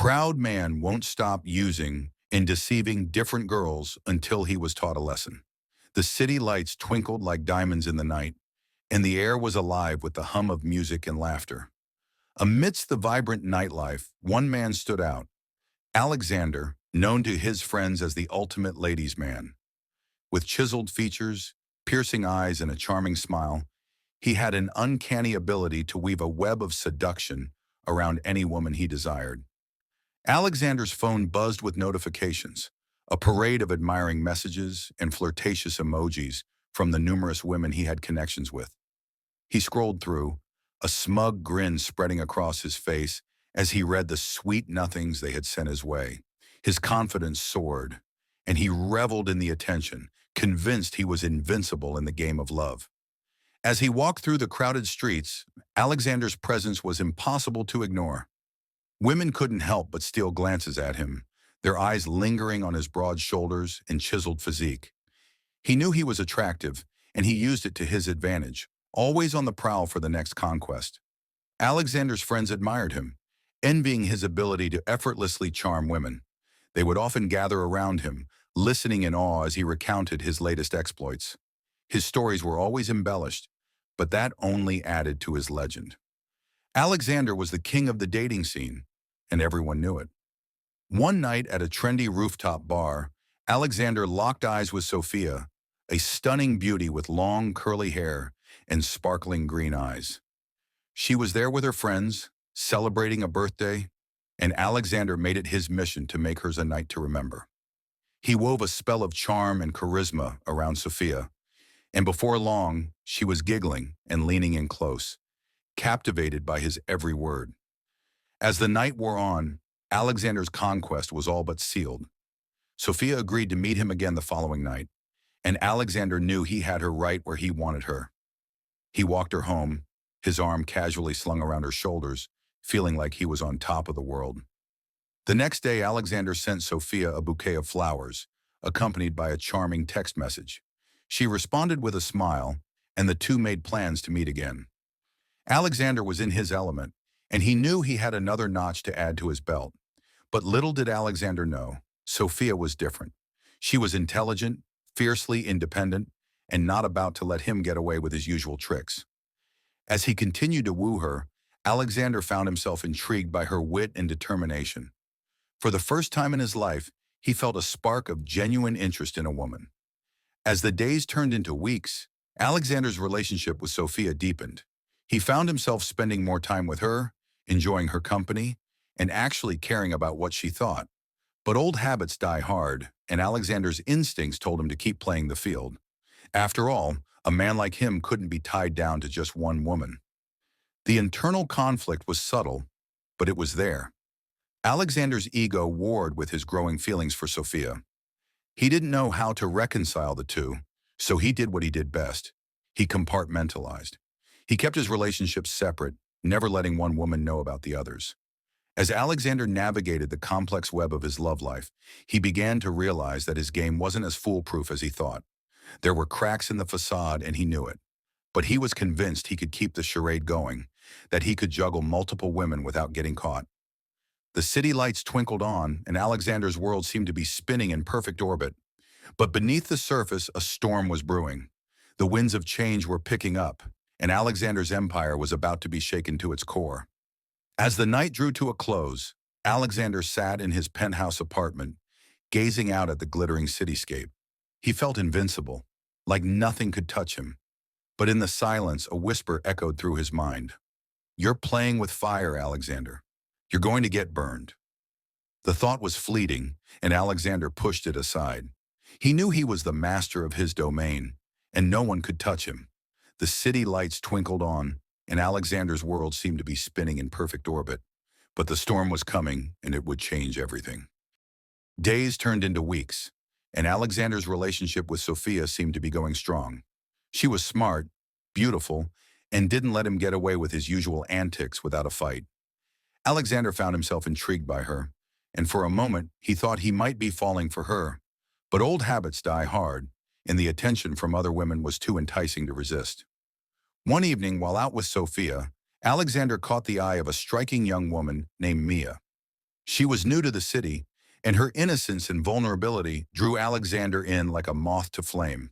proud man won't stop using and deceiving different girls until he was taught a lesson. The city lights twinkled like diamonds in the night, and the air was alive with the hum of music and laughter. Amidst the vibrant nightlife, one man stood out, Alexander, known to his friends as the ultimate ladies' man. With chiseled features, piercing eyes, and a charming smile, he had an uncanny ability to weave a web of seduction around any woman he desired. Alexander's phone buzzed with notifications, a parade of admiring messages and flirtatious emojis from the numerous women he had connections with. He scrolled through, a smug grin spreading across his face as he read the sweet nothings they had sent his way. His confidence soared, and he reveled in the attention, convinced he was invincible in the game of love. As he walked through the crowded streets, Alexander's presence was impossible to ignore. Women couldn't help but steal glances at him, their eyes lingering on his broad shoulders and chiseled physique. He knew he was attractive, and he used it to his advantage, always on the prowl for the next conquest. Alexander's friends admired him, envying his ability to effortlessly charm women. They would often gather around him, listening in awe as he recounted his latest exploits. His stories were always embellished, but that only added to his legend. Alexander was the king of the dating scene, and everyone knew it. One night at a trendy rooftop bar, Alexander locked eyes with Sophia, a stunning beauty with long curly hair and sparkling green eyes. She was there with her friends, celebrating a birthday, and Alexander made it his mission to make hers a night to remember. He wove a spell of charm and charisma around Sophia, and before long, she was giggling and leaning in close, captivated by his every word. As the night wore on, Alexander's conquest was all but sealed. Sophia agreed to meet him again the following night, and Alexander knew he had her right where he wanted her. He walked her home, his arm casually slung around her shoulders, feeling like he was on top of the world. The next day, Alexander sent Sophia a bouquet of flowers, accompanied by a charming text message. She responded with a smile, and the two made plans to meet again. Alexander was in his element, and he knew he had another notch to add to his belt. But little did Alexander know, Sophia was different. She was intelligent, fiercely independent, and not about to let him get away with his usual tricks. As he continued to woo her, Alexander found himself intrigued by her wit and determination. For the first time in his life, he felt a spark of genuine interest in a woman. As the days turned into weeks, Alexander's relationship with Sophia deepened. He found himself spending more time with her, enjoying her company, and actually caring about what she thought. But old habits die hard, and Alexander's instincts told him to keep playing the field. After all, a man like him couldn't be tied down to just one woman. The internal conflict was subtle, but it was there. Alexander's ego warred with his growing feelings for Sophia. He didn't know how to reconcile the two, so he did what he did best. He compartmentalized. He kept his relationships separate, never letting one woman know about the others. As Alexander navigated the complex web of his love life, he began to realize that his game wasn't as foolproof as he thought. There were cracks in the facade, and he knew it. But he was convinced he could keep the charade going, that he could juggle multiple women without getting caught. The city lights twinkled on, and Alexander's world seemed to be spinning in perfect orbit. But beneath the surface, a storm was brewing. The winds of change were picking up, and Alexander's empire was about to be shaken to its core. As the night drew to a close, Alexander sat in his penthouse apartment, gazing out at the glittering cityscape. He felt invincible, like nothing could touch him. But in the silence, a whisper echoed through his mind. "You're playing with fire, Alexander. You're going to get burned." The thought was fleeting, and Alexander pushed it aside. He knew he was the master of his domain, and no one could touch him. The city lights twinkled on, and Alexander's world seemed to be spinning in perfect orbit. But the storm was coming, and it would change everything. Days turned into weeks, and Alexander's relationship with Sophia seemed to be going strong. She was smart, beautiful, and didn't let him get away with his usual antics without a fight. Alexander found himself intrigued by her, and for a moment he thought he might be falling for her. But old habits die hard, and the attention from other women was too enticing to resist. One evening, while out with Sophia, Alexander caught the eye of a striking young woman named Mia. She was new to the city, and her innocence and vulnerability drew Alexander in like a moth to flame.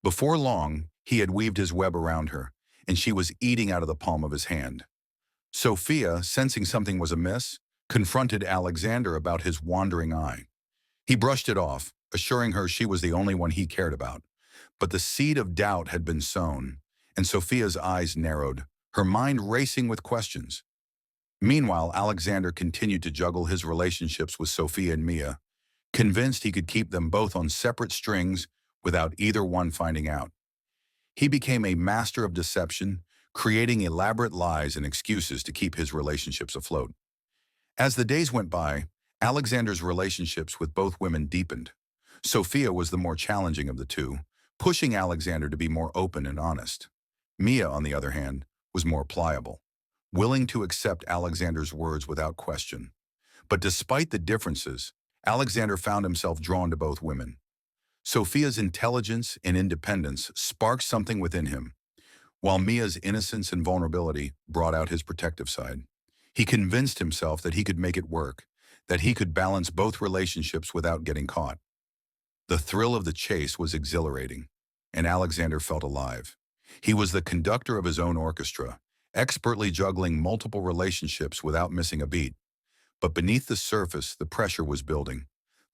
Before long, he had weaved his web around her, and she was eating out of the palm of his hand. Sophia, sensing something was amiss, confronted Alexander about his wandering eye. He brushed it off, assuring her she was the only one he cared about. But the seed of doubt had been sown, and Sophia's eyes narrowed, her mind racing with questions. Meanwhile, Alexander continued to juggle his relationships with Sophia and Mia, convinced he could keep them both on separate strings without either one finding out. He became a master of deception, creating elaborate lies and excuses to keep his relationships afloat. As the days went by, Alexander's relationships with both women deepened. Sophia was the more challenging of the two, pushing Alexander to be more open and honest. Mia, on the other hand, was more pliable, willing to accept Alexander's words without question. But despite the differences, Alexander found himself drawn to both women. Sophia's intelligence and independence sparked something within him, while Mia's innocence and vulnerability brought out his protective side. He convinced himself that he could make it work, that he could balance both relationships without getting caught. The thrill of the chase was exhilarating, and Alexander felt alive. He was the conductor of his own orchestra, expertly juggling multiple relationships without missing a beat. But beneath the surface, the pressure was building.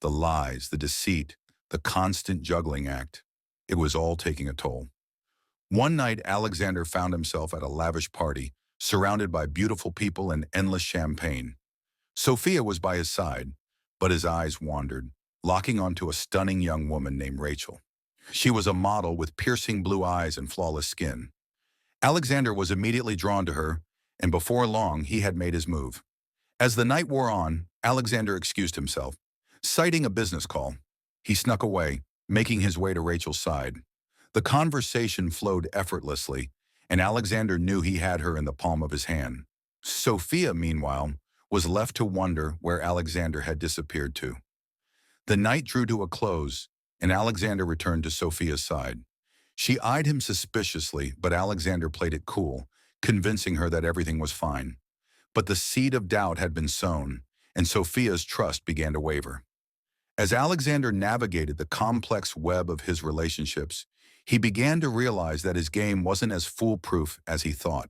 The lies, the deceit, the constant juggling act. It was all taking a toll. One night, Alexander found himself at a lavish party, surrounded by beautiful people and endless champagne. Sophia was by his side, but his eyes wandered, locking onto a stunning young woman named Rachel. She was a model with piercing blue eyes and flawless skin. Alexander was immediately drawn to her, and before long, he had made his move. As the night wore on, Alexander excused himself. Citing a business call, he snuck away, making his way to Rachel's side. The conversation flowed effortlessly, and Alexander knew he had her in the palm of his hand. Sophia, meanwhile, was left to wonder where Alexander had disappeared to. The night drew to a close, and Alexander returned to Sophia's side. She eyed him suspiciously, but Alexander played it cool, convincing her that everything was fine. But the seed of doubt had been sown, and Sophia's trust began to waver. As Alexander navigated the complex web of his relationships, he began to realize that his game wasn't as foolproof as he thought.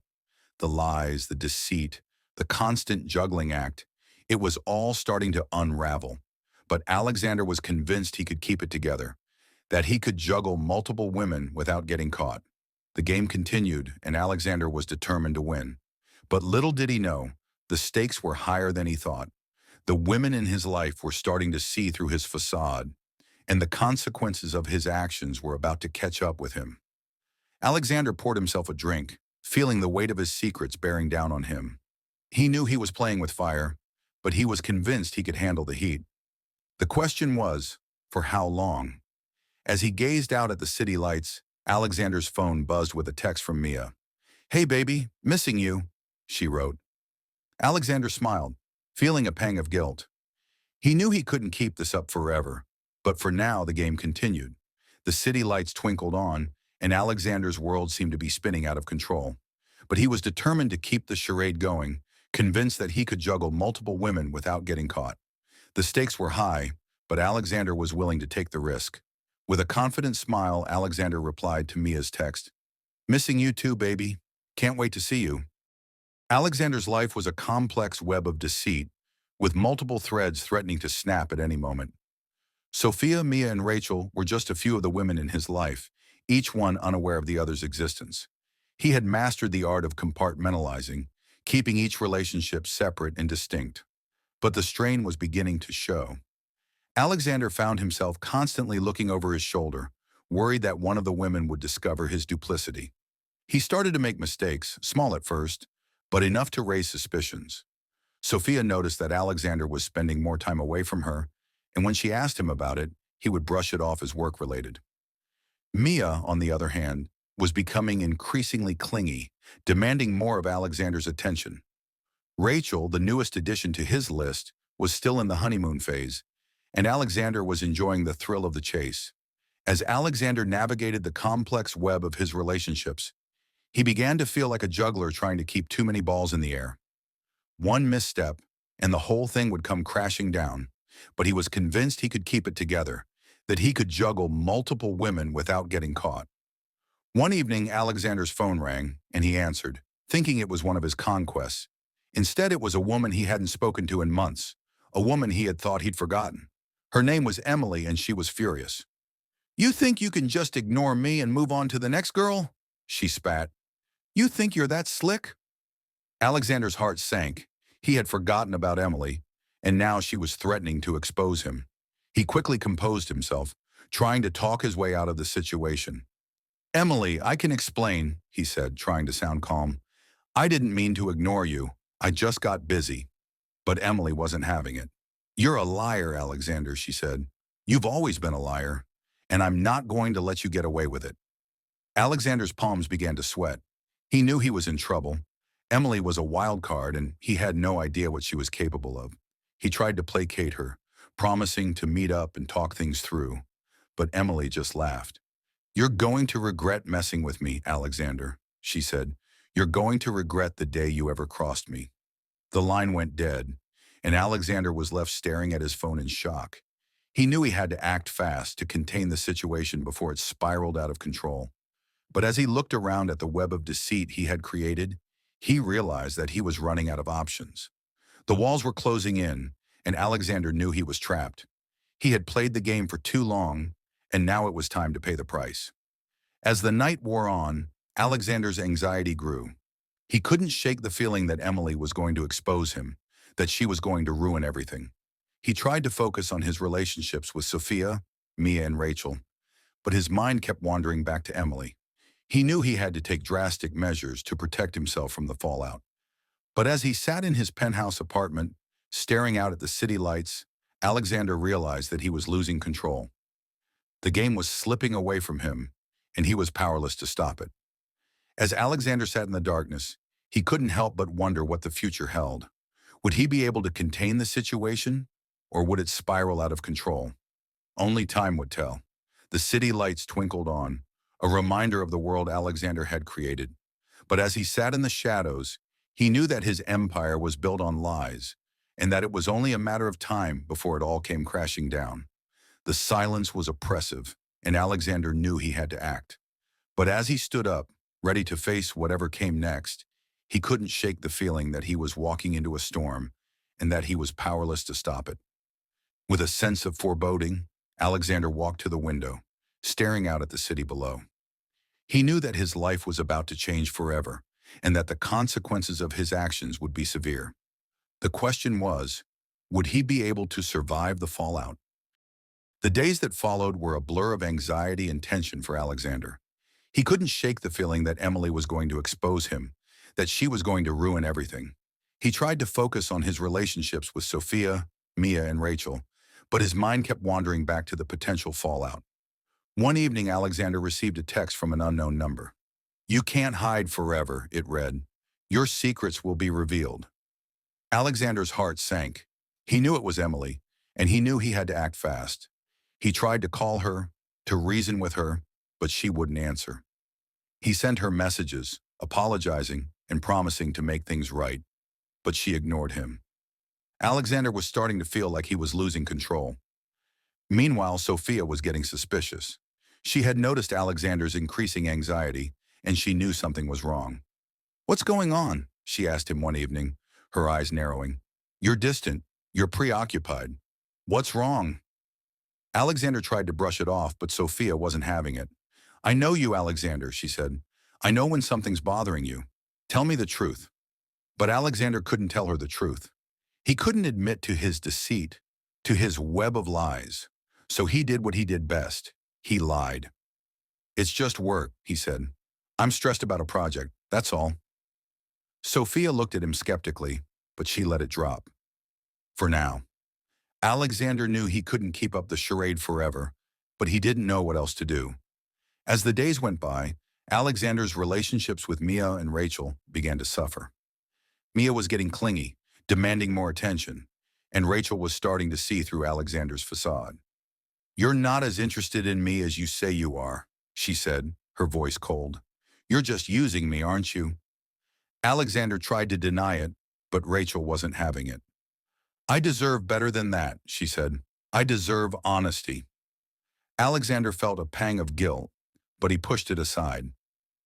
The lies, the deceit, the constant juggling act, it was all starting to unravel. But Alexander was convinced he could keep it together, that he could juggle multiple women without getting caught. The game continued, and Alexander was determined to win. But little did he know, the stakes were higher than he thought. The women in his life were starting to see through his facade, and the consequences of his actions were about to catch up with him. Alexander poured himself a drink, feeling the weight of his secrets bearing down on him. He knew he was playing with fire, but he was convinced he could handle the heat. The question was, for how long? As he gazed out at the city lights, Alexander's phone buzzed with a text from Mia. "Hey baby, missing you," she wrote. Alexander smiled, feeling a pang of guilt. He knew he couldn't keep this up forever, but for now the game continued. The city lights twinkled on, and Alexander's world seemed to be spinning out of control. But he was determined to keep the charade going, convinced that he could juggle multiple women without getting caught. The stakes were high, but Alexander was willing to take the risk. With a confident smile, Alexander replied to Mia's text, "Missing you too, baby. Can't wait to see you." Alexander's life was a complex web of deceit, with multiple threads threatening to snap at any moment. Sophia, Mia, and Rachel were just a few of the women in his life, each one unaware of the other's existence. He had mastered the art of compartmentalizing, keeping each relationship separate and distinct. But the strain was beginning to show. Alexander found himself constantly looking over his shoulder, worried that one of the women would discover his duplicity. He started to make mistakes, small at first, but enough to raise suspicions. Sophia noticed that Alexander was spending more time away from her, and when she asked him about it, he would brush it off as work-related. Mia, on the other hand, was becoming increasingly clingy, demanding more of Alexander's attention. Rachel, the newest addition to his list, was still in the honeymoon phase, and Alexander was enjoying the thrill of the chase. As Alexander navigated the complex web of his relationships, he began to feel like a juggler trying to keep too many balls in the air. One misstep, and the whole thing would come crashing down. But he was convinced he could keep it together, that he could juggle multiple women without getting caught. One evening, Alexander's phone rang, and he answered, thinking it was one of his conquests. Instead, it was a woman he hadn't spoken to in months, a woman he had thought he'd forgotten. Her name was Emily, and she was furious. "You think you can just ignore me and move on to the next girl?" she spat. "You think you're that slick?" Alexander's heart sank. He had forgotten about Emily, and now she was threatening to expose him. He quickly composed himself, trying to talk his way out of the situation. "Emily, I can explain," he said, trying to sound calm. "I didn't mean to ignore you. I just got busy." But Emily wasn't having it. "You're a liar, Alexander," she said. "You've always been a liar, and I'm not going to let you get away with it." Alexander's palms began to sweat. He knew he was in trouble. Emily was a wild card, and he had no idea what she was capable of. He tried to placate her, promising to meet up and talk things through. But Emily just laughed. "You're going to regret messing with me, Alexander," she said. "You're going to regret the day you ever crossed me." The line went dead, and Alexander was left staring at his phone in shock. He knew he had to act fast to contain the situation before it spiraled out of control. But as he looked around at the web of deceit he had created, he realized that he was running out of options. The walls were closing in, and Alexander knew he was trapped. He had played the game for too long, and now it was time to pay the price. As the night wore on, Alexander's anxiety grew. He couldn't shake the feeling that Emily was going to expose him, that she was going to ruin everything. He tried to focus on his relationships with Sophia, Mia, and Rachel, but his mind kept wandering back to Emily. He knew he had to take drastic measures to protect himself from the fallout. But as he sat in his penthouse apartment, staring out at the city lights, Alexander realized that he was losing control. The game was slipping away from him, and he was powerless to stop it. As Alexander sat in the darkness, he couldn't help but wonder what the future held. Would he be able to contain the situation, or would it spiral out of control? Only time would tell. The city lights twinkled on, a reminder of the world Alexander had created. But as he sat in the shadows, he knew that his empire was built on lies, and that it was only a matter of time before it all came crashing down. The silence was oppressive, and Alexander knew he had to act. But as he stood up, ready to face whatever came next, he couldn't shake the feeling that he was walking into a storm and that he was powerless to stop it. With a sense of foreboding, Alexander walked to the window, staring out at the city below. He knew that his life was about to change forever, and that the consequences of his actions would be severe. The question was, would he be able to survive the fallout? The days that followed were a blur of anxiety and tension for Alexander. He couldn't shake the feeling that Emily was going to expose him, that she was going to ruin everything. He tried to focus on his relationships with Sophia, Mia, and Rachel, but his mind kept wandering back to the potential fallout. One evening, Alexander received a text from an unknown number. "You can't hide forever," it read. "Your secrets will be revealed." Alexander's heart sank. He knew it was Emily, and he knew he had to act fast. He tried to call her, to reason with her, but she wouldn't answer. He sent her messages, apologizing and promising to make things right, but she ignored him. Alexander was starting to feel like he was losing control. Meanwhile, Sophia was getting suspicious. She had noticed Alexander's increasing anxiety, and she knew something was wrong. "What's going on?" she asked him one evening, her eyes narrowing. "You're distant. You're preoccupied. What's wrong?" Alexander tried to brush it off, but Sophia wasn't having it. "I know you, Alexander," she said. "I know when something's bothering you. Tell me the truth." But Alexander couldn't tell her the truth. He couldn't admit to his deceit, to his web of lies. So he did what he did best. He lied. "It's just work," he said. "I'm stressed about a project, that's all." Sophia looked at him skeptically, but she let it drop. For now. Alexander knew he couldn't keep up the charade forever, but he didn't know what else to do. As the days went by, Alexander's relationships with Mia and Rachel began to suffer. Mia was getting clingy, demanding more attention, and Rachel was starting to see through Alexander's facade. "You're not as interested in me as you say you are," she said, her voice cold. "You're just using me, aren't you?" Alexander tried to deny it, but Rachel wasn't having it. I deserve better than that, she said. I deserve honesty. Alexander felt a pang of guilt, but he pushed it aside.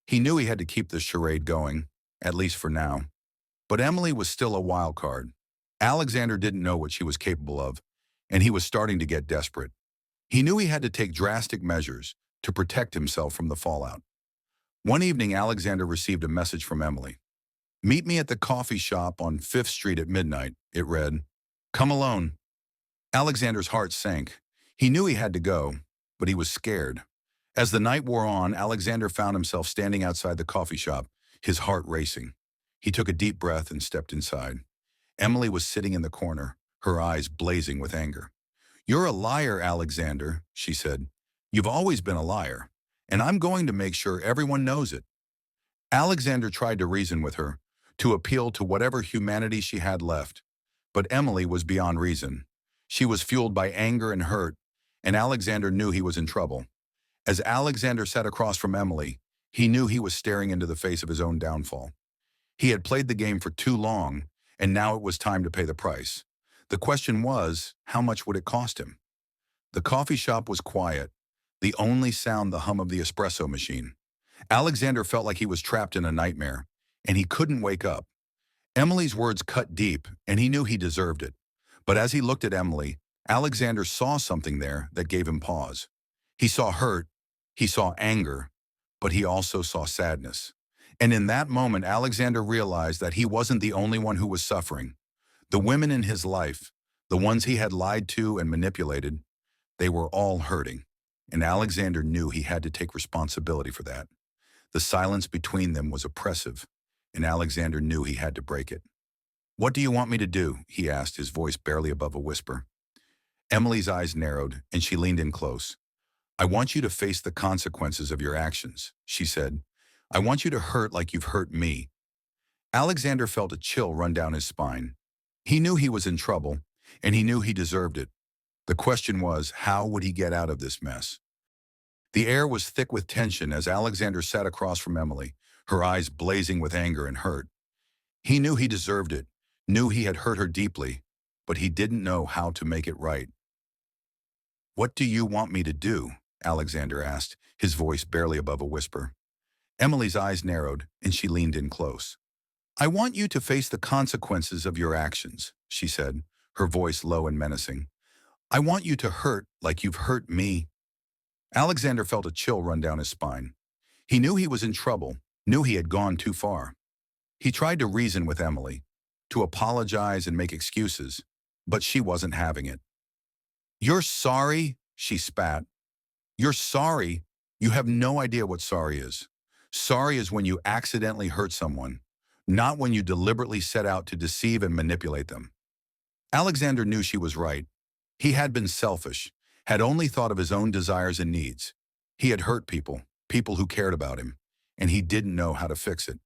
He knew he had to keep this charade going, at least for now. But Emily was still a wild card. Alexander didn't know what she was capable of, and he was starting to get desperate. He knew he had to take drastic measures to protect himself from the fallout. One evening, Alexander received a message from Emily. "Meet me at the coffee shop on 5th Street at midnight," it read. "Come alone." Alexander's heart sank. He knew he had to go, but he was scared. As the night wore on, Alexander found himself standing outside the coffee shop, his heart racing. He took a deep breath and stepped inside. Emily was sitting in the corner, her eyes blazing with anger. "You're a liar, Alexander," she said. "You've always been a liar, and I'm going to make sure everyone knows it." Alexander tried to reason with her, to appeal to whatever humanity she had left. But Emily was beyond reason. She was fueled by anger and hurt, and Alexander knew he was in trouble. As Alexander sat across from Emily, he knew he was staring into the face of his own downfall. He had played the game for too long, and now it was time to pay the price. The question was, how much would it cost him? The coffee shop was quiet, the only sound the hum of the espresso machine. Alexander felt like he was trapped in a nightmare, and he couldn't wake up. Emily's words cut deep, and he knew he deserved it. But as he looked at Emily, Alexander saw something there that gave him pause. He saw hurt, he saw anger, but he also saw sadness. And in that moment, Alexander realized that he wasn't the only one who was suffering. The women in his life, the ones he had lied to and manipulated, they were all hurting. And Alexander knew he had to take responsibility for that. The silence between them was oppressive, and Alexander knew he had to break it. "What do you want me to do?" he asked, his voice barely above a whisper. Emily's eyes narrowed, and she leaned in close. "I want you to face the consequences of your actions," she said. "I want you to hurt like you've hurt me." Alexander felt a chill run down his spine. He knew he was in trouble, and he knew he deserved it. The question was, how would he get out of this mess? The air was thick with tension as Alexander sat across from Emily, her eyes blazing with anger and hurt. He knew he deserved it, knew he had hurt her deeply, but he didn't know how to make it right. "What do you want me to do?" Alexander asked, his voice barely above a whisper. Emily's eyes narrowed, and she leaned in close. "I want you to face the consequences of your actions," she said, her voice low and menacing. "I want you to hurt like you've hurt me." Alexander felt a chill run down his spine. He knew he was in trouble, knew he had gone too far. He tried to reason with Emily, to apologize and make excuses, but she wasn't having it. "You're sorry?" she spat. "You're sorry? You have no idea what sorry is. Sorry is when you accidentally hurt someone, not when you deliberately set out to deceive and manipulate them." Alexander knew she was right. He had been selfish, had only thought of his own desires and needs. He had hurt people, people who cared about him, and he didn't know how to fix it.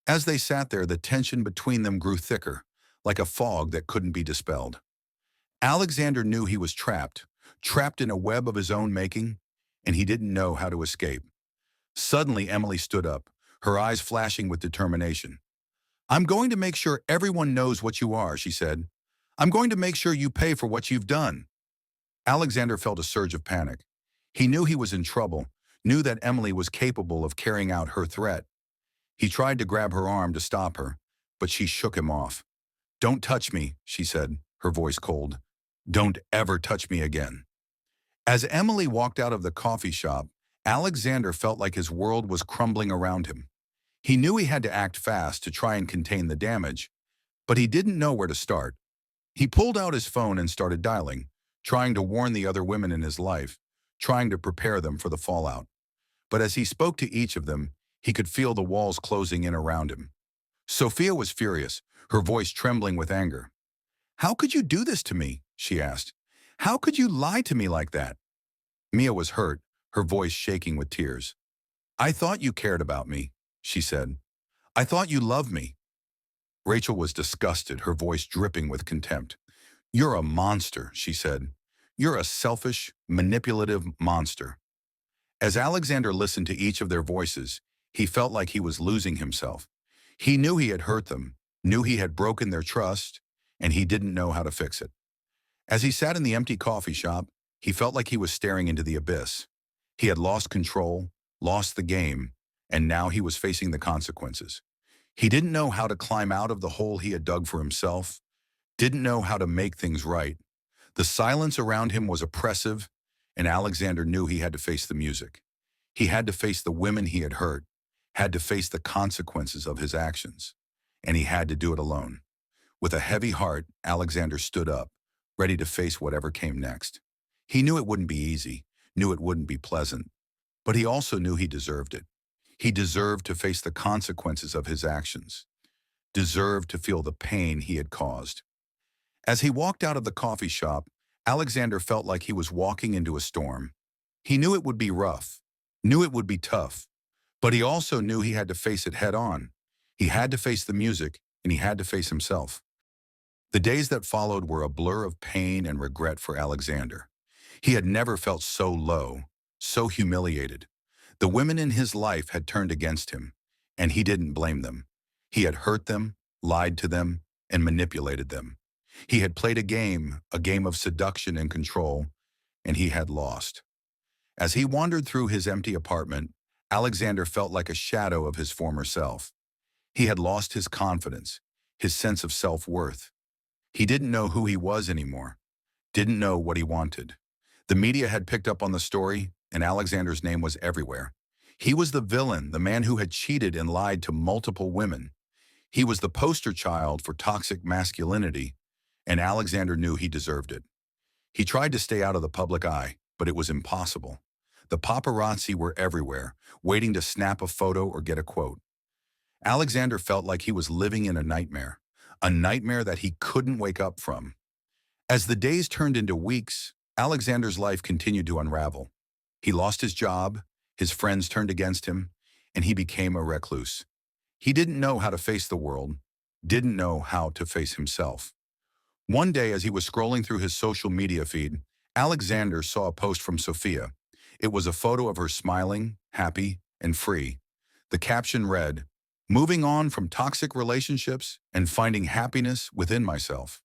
As they sat there, the tension between them grew thicker, like a fog that couldn't be dispelled. Alexander knew he was trapped, trapped in a web of his own making, and he didn't know how to escape. Suddenly, Emily stood up, her eyes flashing with determination. "I'm going to make sure everyone knows what you are," she said. "I'm going to make sure you pay for what you've done." Alexander felt a surge of panic. He knew he was in trouble, knew that Emily was capable of carrying out her threat. He tried to grab her arm to stop her, but she shook him off. "Don't touch me," she said, her voice cold. "Don't ever touch me again." As Emily walked out of the coffee shop, Alexander felt like his world was crumbling around him. He knew he had to act fast to try and contain the damage, but he didn't know where to start. He pulled out his phone and started dialing, trying to warn the other women in his life, trying to prepare them for the fallout. But as he spoke to each of them, he could feel the walls closing in around him. Sophia was furious, her voice trembling with anger. "How could you do this to me?" she asked. "How could you lie to me like that?" Mia was hurt, her voice shaking with tears. "I thought you cared about me," she said. "I thought you loved me." Rachel was disgusted, her voice dripping with contempt. "You're a monster," she said. "You're a selfish, manipulative monster." As Alexander listened to each of their voices, he felt like he was losing himself. He knew he had hurt them, knew he had broken their trust, and he didn't know how to fix it. As he sat in the empty coffee shop, he felt like he was staring into the abyss. He had lost control, lost the game, and now he was facing the consequences. He didn't know how to climb out of the hole he had dug for himself, didn't know how to make things right. The silence around him was oppressive, and Alexander knew he had to face the music. He had to face the women he had hurt, had to face the consequences of his actions, and he had to do it alone. With a heavy heart, Alexander stood up, ready to face whatever came next. He knew it wouldn't be easy, knew it wouldn't be pleasant, but he also knew he deserved it. He deserved to face the consequences of his actions, deserved to feel the pain he had caused. As he walked out of the coffee shop, Alexander felt like he was walking into a storm. He knew it would be rough, knew it would be tough, but he also knew he had to face it head on. He had to face the music, and he had to face himself. The days that followed were a blur of pain and regret for Alexander. He had never felt so low, so humiliated. The women in his life had turned against him, and he didn't blame them. He had hurt them, lied to them, and manipulated them. He had played a game of seduction and control, and he had lost. As he wandered through his empty apartment, Alexander felt like a shadow of his former self. He had lost his confidence, his sense of self-worth. He didn't know who he was anymore, didn't know what he wanted. The media had picked up on the story, and Alexander's name was everywhere. He was the villain, the man who had cheated and lied to multiple women. He was the poster child for toxic masculinity, and Alexander knew he deserved it. He tried to stay out of the public eye, but it was impossible. The paparazzi were everywhere, waiting to snap a photo or get a quote. Alexander felt like he was living in a nightmare that he couldn't wake up from. As the days turned into weeks, Alexander's life continued to unravel. He lost his job, his friends turned against him, and he became a recluse. He didn't know how to face the world, didn't know how to face himself. One day, as he was scrolling through his social media feed, Alexander saw a post from Sophia. It was a photo of her smiling, happy, and free. The caption read, "Moving on from toxic relationships and finding happiness within myself."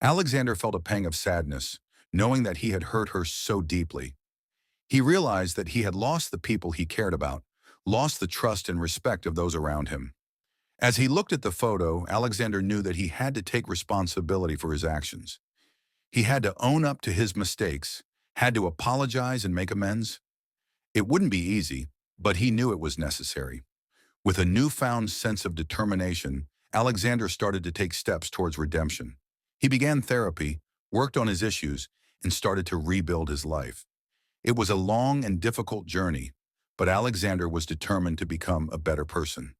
Alexander felt a pang of sadness, knowing that he had hurt her so deeply. He realized that he had lost the people he cared about, lost the trust and respect of those around him. As he looked at the photo, Alexander knew that he had to take responsibility for his actions. He had to own up to his mistakes, had to apologize and make amends. It wouldn't be easy, but he knew it was necessary. With a newfound sense of determination, Alexander started to take steps towards redemption. He began therapy, worked on his issues, and started to rebuild his life. It was a long and difficult journey, but Alexander was determined to become a better person.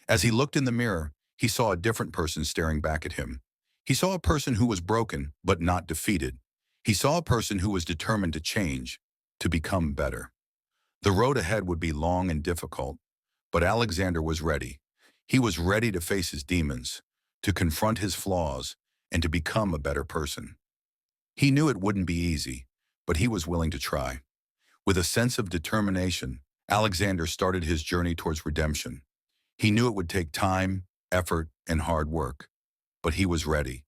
As he looked in the mirror, he saw a different person staring back at him. He saw a person who was broken, but not defeated. He saw a person who was determined to change, to become better. The road ahead would be long and difficult, but Alexander was ready. He was ready to face his demons, to confront his flaws, and to become a better person. He knew it wouldn't be easy, but he was willing to try. With a sense of determination, Alexander started his journey towards redemption. He knew it would take time, effort, and hard work, but he was ready.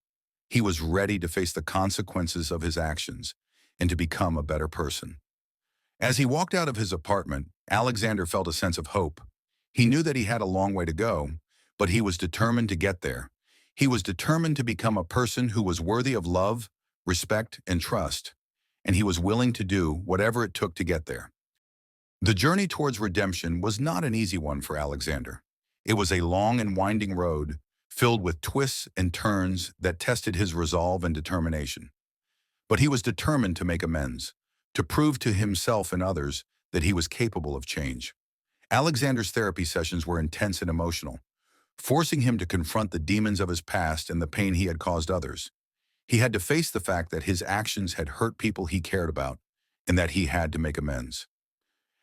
He was ready to face the consequences of his actions and to become a better person. As he walked out of his apartment, Alexander felt a sense of hope. He knew that he had a long way to go, but he was determined to get there. He was determined to become a person who was worthy of love, respect, and trust, and he was willing to do whatever it took to get there. The journey towards redemption was not an easy one for Alexander. It was a long and winding road, filled with twists and turns that tested his resolve and determination. But he was determined to make amends, to prove to himself and others that he was capable of change. Alexander's therapy sessions were intense and emotional, forcing him to confront the demons of his past and the pain he had caused others. He had to face the fact that his actions had hurt people he cared about and that he had to make amends.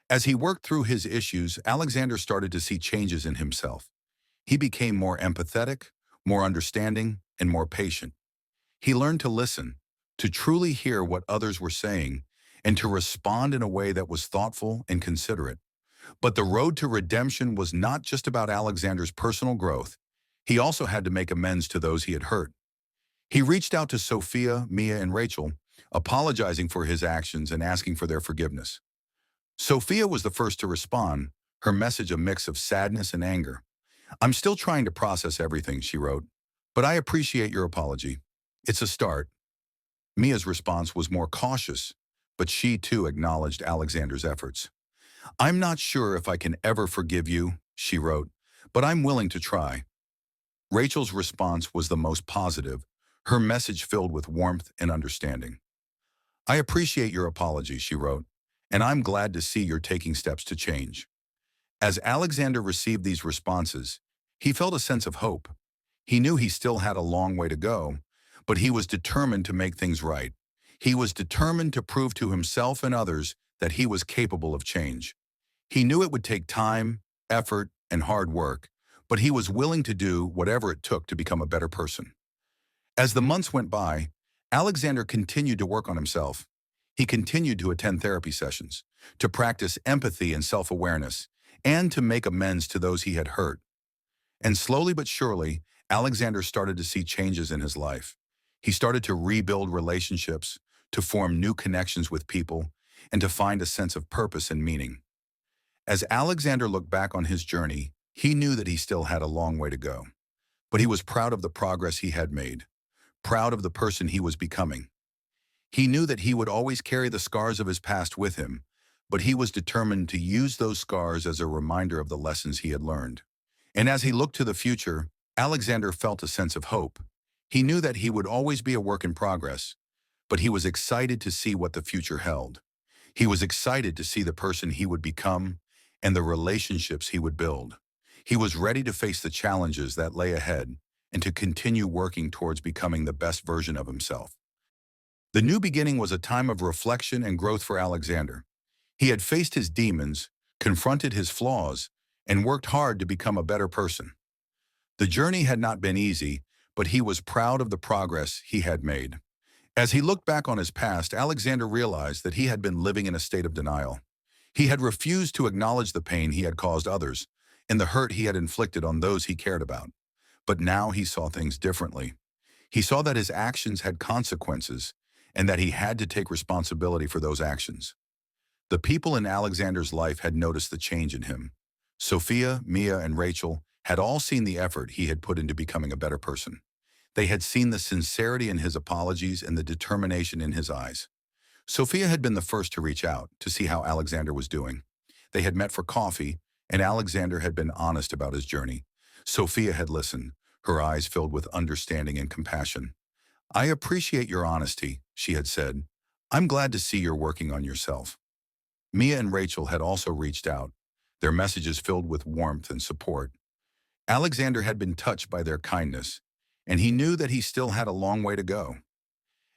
As he worked through his issues, Alexander started to see changes in himself. He became more empathetic, more understanding, and more patient. He learned to listen, to truly hear what others were saying, and to respond in a way that was thoughtful and considerate. But the road to redemption was not just about Alexander's personal growth. He also had to make amends to those he had hurt. He reached out to Sophia, Mia, and Rachel, apologizing for his actions and asking for their forgiveness. Sophia was the first to respond, her message a mix of sadness and anger. "I'm still trying to process everything," she wrote, "but I appreciate your apology. It's a start." Mia's response was more cautious, but she too acknowledged Alexander's efforts. "I'm not sure if I can ever forgive you," she wrote, "but I'm willing to try." Rachel's response was the most positive, her message filled with warmth and understanding. "I appreciate your apology," she wrote, "and I'm glad to see you're taking steps to change." As Alexander received these responses, he felt a sense of hope. He knew he still had a long way to go, but he was determined to make things right. He was determined to prove to himself and others that he was capable of change. He knew it would take time, effort, and hard work, but he was willing to do whatever it took to become a better person. As the months went by, Alexander continued to work on himself. He continued to attend therapy sessions, to practice empathy and self-awareness, and to make amends to those he had hurt. And slowly but surely, Alexander started to see changes in his life. He started to rebuild relationships, to form new connections with people, and to find a sense of purpose and meaning. As Alexander looked back on his journey, he knew that he still had a long way to go. But he was proud of the progress he had made, proud of the person he was becoming. He knew that he would always carry the scars of his past with him, but he was determined to use those scars as a reminder of the lessons he had learned. And as he looked to the future, Alexander felt a sense of hope. He knew that he would always be a work in progress, but he was excited to see what the future held. He was excited to see the person he would become and the relationships he would build. He was ready to face the challenges that lay ahead and to continue working towards becoming the best version of himself. The new beginning was a time of reflection and growth for Alexander. He had faced his demons, confronted his flaws, and worked hard to become a better person. The journey had not been easy, but he was proud of the progress he had made. As he looked back on his past, Alexander realized that he had been living in a state of denial. He had refused to acknowledge the pain he had caused others and the hurt he had inflicted on those he cared about. But now he saw things differently. He saw that his actions had consequences and that he had to take responsibility for those actions. The people in Alexander's life had noticed the change in him. Sophia, Mia, and Rachel had all seen the effort he had put into becoming a better person. They had seen the sincerity in his apologies and the determination in his eyes. Sophia had been the first to reach out to see how Alexander was doing. They had met for coffee, and Alexander had been honest about his journey. Sophia had listened, her eyes filled with understanding and compassion. "I appreciate your honesty," she had said. "I'm glad to see you're working on yourself." Mia and Rachel had also reached out, their messages filled with warmth and support. Alexander had been touched by their kindness, and he knew that he still had a long way to go.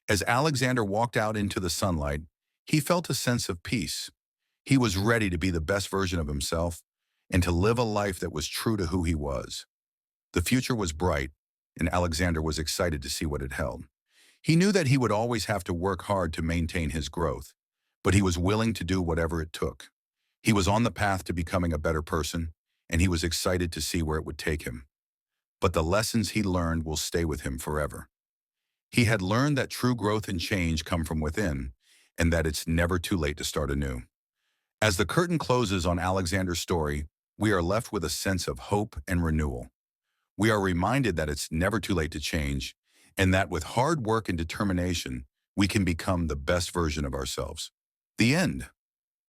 As Alexander walked out into the sunlight, he felt a sense of peace. He was ready to be the best version of himself and to live a life that was true to who he was. The future was bright, and Alexander was excited to see what it held. He knew that he would always have to work hard to maintain his growth, but he was willing to do whatever it took. He was on the path to becoming a better person, and he was excited to see where it would take him. But the lessons he learned will stay with him forever. He had learned that true growth and change come from within, and that it's never too late to start anew. As the curtain closes on Alexander's story, we are left with a sense of hope and renewal. We are reminded that it's never too late to change, and that with hard work and determination, we can become the best version of ourselves. The end.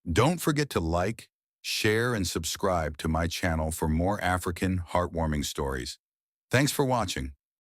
Don't forget to like, share, and subscribe to my channel for more African heartwarming stories. Thanks for watching.